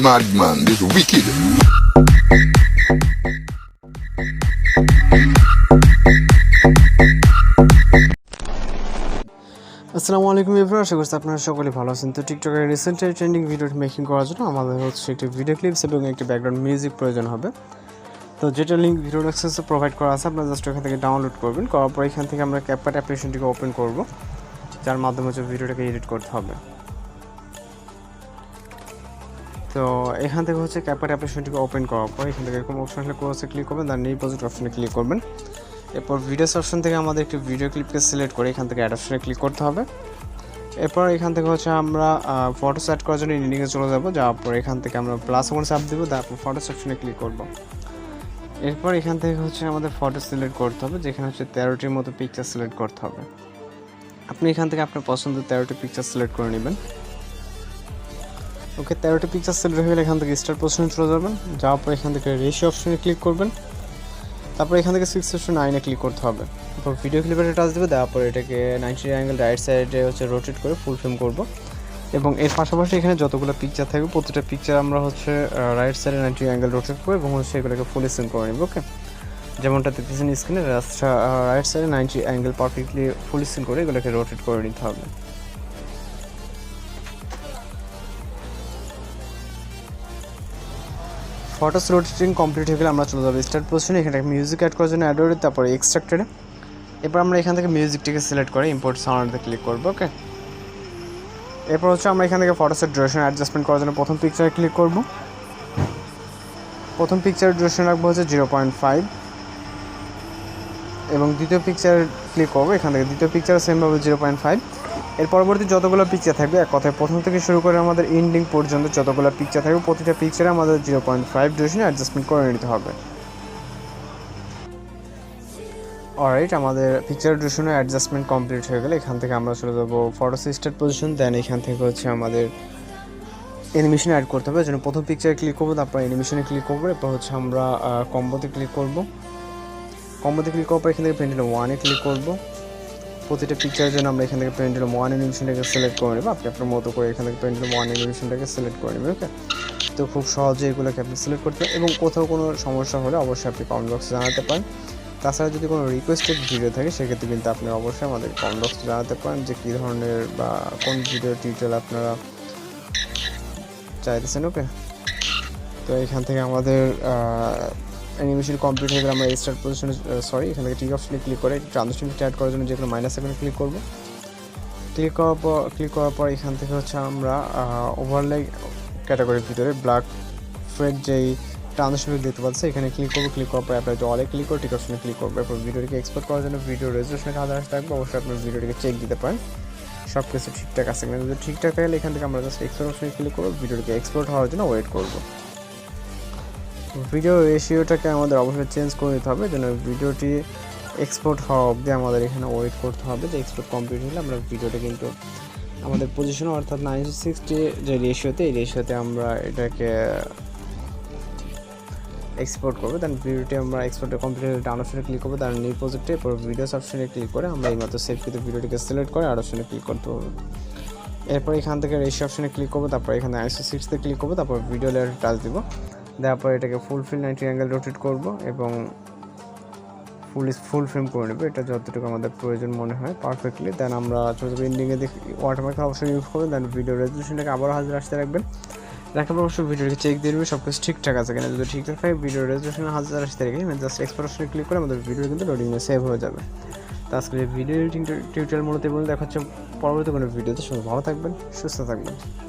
madman, this wicked. আসসালামু আলাইকুম everyone, আশা করছি আপনারা সকলে ভালো আছেন। তো টিকটকের রিসেন্ট ট্রেন্ডিং ভিডিওটি মেকিং করার জন্য আমাদের হচ্ছে একটি ভিডিও ক্লিপস এবং একটি ব্যাকগ্রাউন্ড মিউজিক প্রয়োজন হবে। তো যেটা লিঙ্ক ভিডিও ডেসক্রিপশনে প্রোভাইড করা আছে, আপনারা জাস্ট এখান থেকে ডাউনলোড করবেন। করার পর এখান থেকে আমরা CapCut অ্যাপ্লিকেশনটিকে ওপেন করব, যার মাধ্যমে হচ্ছে ভিডিওটাকে এডিট করতে হবে। তো এখান থেকে হচ্ছে CapCut অ্যাপ্লিকেশনটিকে ওপেন করার পর এখান থেকে এরকম অপশন আসলে ক্লোজে ক্লিক করবেন, দেন নিউ প্রজেক্ট অপশনে ক্লিক করবেন। এরপর ভিডিওস অপশন থেকে আমাদের একটি ভিডিও ক্লিপকে সিলেক্ট করে এখান থেকে অ্যাড অপশনে ক্লিক করতে হবে। এরপর এখান থেকে হচ্ছে আমরা ফটো সেট করার জন্য এডিটিংয়ে চলে যাব, যাওয়ার পর এখান থেকে আমরা প্লাস ওয়ান চাপ দেবো, তারপর ফটো অপশনে ক্লিক করব। এরপর এখান থেকে হচ্ছে আমাদের ফটো সিলেক্ট করতে হবে, যেখানে হচ্ছে 13টির মতো পিকচার সিলেক্ট করতে হবে। আপনি এখান থেকে আপনার পছন্দের 13টি পিকচার সিলেক্ট করে নেবেন। ওকে, 13টি পিকচার সিলেক্ট হয়ে গেলে এখান থেকে স্টার্ট পজিশনে চলে যাবেন, যাওয়ার পর এখান থেকে রেশিও অপশনে ক্লিক করবেন। তারপর এখান থেকে 6:9 ক্লিক করতে হবে। তারপর ভিডিও ক্লিপের টাচ দেবে, দেওয়ার পর এটাকে 90 অ্যাঙ্গেল রাইট সাইডে হচ্ছে রোটেট করে ফুল ফ্রেম করব। এবং এর পাশাপাশি এখানে যতগুলো পিকচার থাকবে প্রতিটা পিকচার আমরা হচ্ছে রাইট সাইডে 90 অ্যাঙ্গেল রোটেট করে এবং হচ্ছে এগুলোকে ফুল স্ক্রিন করে নেব। ওকে, যেমনটা দেখতেছেন স্ক্রিনে রাইট সাইডে 90 অ্যাঙ্গেল পারফেক্টলি ফুল স্ক্রিন করে এগুলোকে রোটেট করে নিতে হবে। ফটোস রোটেটিং কমপ্লিট হয়ে গেলে আমরা চলে যাবো স্টার্ট পজিশনে। এখানে মিউজিক অ্যাড করার জন্য অ্যাডোরে, তারপরে এক্সট্রাক্টেডে। এরপর আমরা এখান থেকে মিউজিকটিকে সিলেক্ট করে ইম্পোর্ট সাউন্ডে ক্লিক করবো। ওকে, এরপর হচ্ছে আমরা এখান থেকে ফটোসের ডিউরেশন অ্যাডজাস্টমেন্ট করার জন্য প্রথম পিকচারে ক্লিক করব। প্রথম পিকচারের ডিউরেশন রাখবো হচ্ছে 0.5 এবং দ্বিতীয় পিকচার ক্লিক করবো। এখান থেকে দ্বিতীয় পিকচার সেমভাবে 0.5। এর পরবর্তী যতগুলো পিকচার থাকবে, এক কথায় প্রথম থেকে শুরু করে আমাদের এন্ডিং পর্যন্ত যতগুলো পিকচার থাকবে প্রতিটা পিকচারে আমাদের 0.5 ডিউরেশনে অ্যাডজাস্টমেন্ট করে নিতে হবে। অলরাইট, আমাদের পিকচার ডিউরেশনে অ্যাডজাস্টমেন্ট কমপ্লিট হয়ে গেলে এখান থেকে আমরা চলে যাবো ফটোস স্টার্ট পজিশন। দেন এখান থেকে হচ্ছে আমাদের অ্যানিমেশন অ্যাড করতে হবে, যেন প্রথম পিকচারে ক্লিক করবো, তারপর অ্যানিমেশনে ক্লিক করবো। এরপর হচ্ছে আমরা কম্বোতে ক্লিক করব। কম্বোতে ক্লিক করার পর এখান থেকে পেন্ডুলাম 1-এ ক্লিক করব। প্রতিটা পিকচারের জন্য আমরা এখান থেকে পেন্ডুলাম 1 অ্যানিমেশনটাকে সিলেক্ট করে নেব। আপনি আপনার মতো করে এখান থেকে পেন্ডুলাম 1 অ্যানিমেশনটাকে সিলেক্ট করে নেবেন। ওকে, তো খুব সহজে এগুলোকে আপনি সিলেক্ট করতে পারেন এবং কোথাও কোনো সমস্যা হলে অবশ্যই আপনি কমেন্ট বক্সে জানাতে পারেন। তাছাড়া যদি কোনো রিকোয়েস্টেড ভিডিও থাকে সেক্ষেত্রে কিন্তু আপনি অবশ্যই আমাদের কমেন্ট বক্সে জানাতে পারেন যে কী ধরনের বা কোন ভিডিও টিউটোরিয়াল আপনারা চাইতেছেন। ওকে, তো এখান থেকে আমাদের অ্যানিমেশন কমপ্লিট হয়ে গেলে আমরা স্টার্ট পজিশনে এখান থেকে টিক অপশনে ক্লিক করে ট্রানজিশন অ্যাড করার জন্য যেগুলো -7 ক্লিক করব। ক্লিক করার পর এখান থেকে হচ্ছে আমরা ওভারলে ক্যাটাগরির ভিতরে ব্ল্যাক ফ্রেড যেই ট্রানজিশন দেখতে পাচ্ছি এখানে ক্লিক করবো। ক্লিক করার পর অ্যাপ্লাই টু অলে ক্লিক করে টিক অপশনে ক্লিক করবো। এরপর ভিডিওটিকে এক্সপোর্ট করার জন্য ভিডিও রেজুলেশনের কাজ থাকবে, অবশ্যই আপনার ভিডিওটিকে চেক দিতে পারেন সব কিছু ঠিকঠাক আছে কিনা। যদি ঠিকঠাক থাকলে এখান থেকে আমরা জাস্ট এক্সপোর্ট অপশনে ক্লিক করবো, ভিডিওটিকে এক্সপোর্ট হওয়ার জন্য ওয়েট করবো। ভিডিও রেশিওটাকে আমাদের অবশ্যই চেঞ্জ করে দিতে হবে, যেন ভিডিওটি এক্সপোর্ট হওয়া অবধি আমাদের এখানে ওয়েট করতে হবে। যে এক্সপোর্ট কমপ্লিট হলে আমরা ভিডিওটা কিন্তু আমাদের পজিশন অর্থাৎ 960 যে রেশিওতে, এই রেশিওতে আমরা এটাকে এক্সপোর্ট করবো। দেন ভিডিওটি আমরা এক্সপোর্টে কমপ্লিট হলে ডাউন অপশনে ক্লিক করবো, তার নিউ প্রজেক্টে এরপর ভিডিওস অপশনে ক্লিক করে আমরা এইমাত্র সেভকৃত ভিডিওটিকে সিলেক্ট করে আর অপশনে ক্লিক করতে হবে। এরপর এখান থেকে রেশিও অপশনে ক্লিক করবো, তারপর এখানে 960-তে ক্লিক করবো, তারপর ভিডিও লেয়ারে টাচ দিব। দেওয়ার পর এটাকে ফুল ফিল 90 অ্যাঙ্গেল রোটেট করব এবং ফুল ফ্রেম করে নেব, এটা যতটুকু আমাদের প্রয়োজন মনে হয় পারফেক্টলি। দেন আমরা ছোটো ছোটো এন্ডিংয়ে দেখি ওয়াটারমার্ক অবশ্যই ইউজ করবেন। দেন ভিডিও রেজুলেশনটাকে আবারও হাজার আসতে রাখবেন, রাখার পর অবশ্যই ভিডিওকে চেক দিয়ে দেবেন সব কিছু ঠিকঠাক আছে কিনা। যদি ঠিকঠাক থাকে ভিডিও রেজুলেশন 1080 রেখে জাস্ট এক্সপোর্ট অপশনে ক্লিক করে আমাদের ভিডিও কিন্তু লোডিংয়ে সেভ হয়ে যাবে। তো আজকে ভিডিও এডিটিং টিউটোরিয়াল মূলত দেখা হচ্ছে পরবর্তী কোনো ভিডিওতে। সবাই ভালো থাকবেন, সুস্থ থাকবেন।